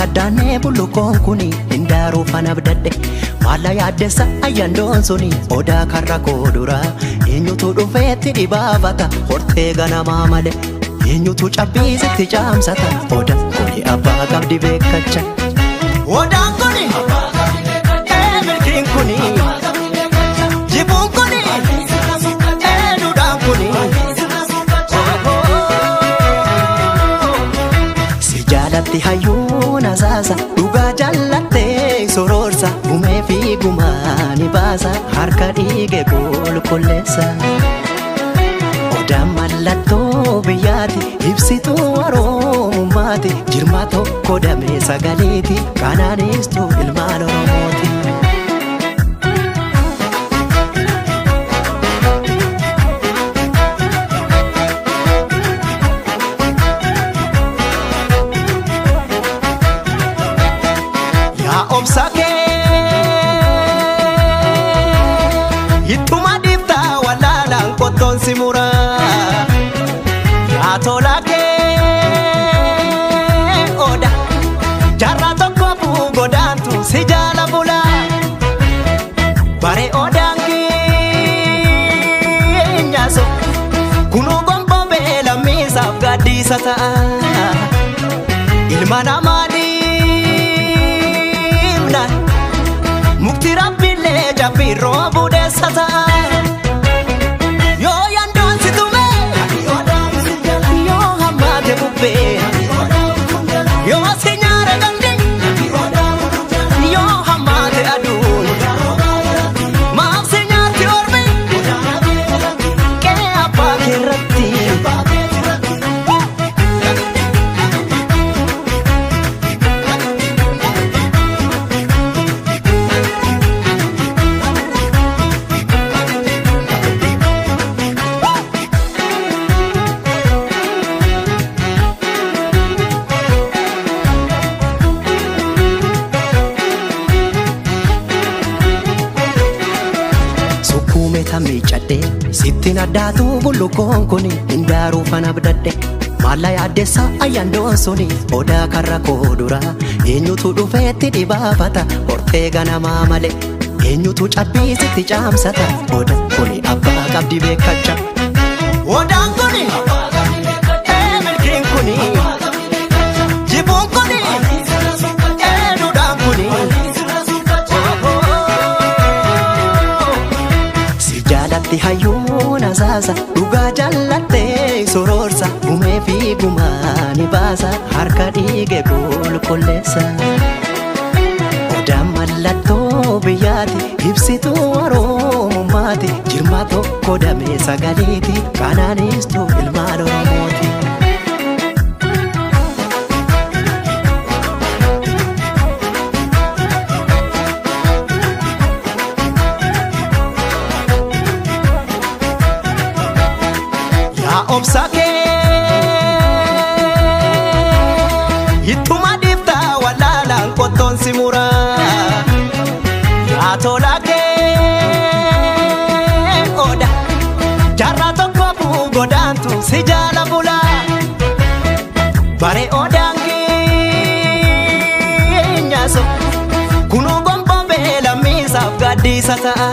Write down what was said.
Addaanee bullukoon kuni hindaaruu fana abdadde maalla yaaddessa ayyaandoon suni odaa karra koodura eenyutu dhufeetti dhibaafata hortee ganamaa male eenyutu cabbiisitti caamsata odaan kuni abbaa qabdi beekacha odaan kuni milkiin kuni jibuun kuni duudhaan kuni si jaalatti hayyuun asaasa dhugaa jallattee sororsa gumee fi gumaani baasa harka dhiige qulqulleessa odaan mallattoo biyyaati ibsituu oromummaati jirma tokko damee sagaleeti kanaanistuu ilmaan oromooti. Obsake ittuma difta walalaan qottoon si mura yaa tolake oda jarra tokko buu godaantu si jaala bula bare odaan keenyaaso kunuu gonboo beelamiisaaf gaddiisa ta'a ilma namaa mukti rabbiillee jabbii roobu deessata yoo yandoon si tume yoo hammaate bubbee yoo si nyaara gandi yoo hammaate aduun maaf si nyaatti ormi qee abbaa keerratti miicadhe sittiin addaatu bullukoon kuni hindaaruu fana abdadde maalla yaaddessa ayyaandoon suni odaa karra koodura eenyutu dhufeetti dhibaafata hortee ganamaa male eenyutu cabbiisitti caamsata odaan kuni abbaa qabdi beekacha odaan kuni milkiin kuni jibuun kuni duudhaan kuni jaalatti hayyuun asaasa dhugaa jallattee sororsa gumee fi gumaani baasa harka dhiige qulqulleessa odaan mallattoo biyyaati ibsituu oromummaati jirma tokko damee sagaleeti kanaanistuu ilmaan oromooti. Obsake ittuma difta walalaan qottoon si mura yaa tolake oda jarra tokko buu godaantu si jaala bula bare odaan keenyaaso kunuu gonboo beelamiisaaf gaddiisa ta'a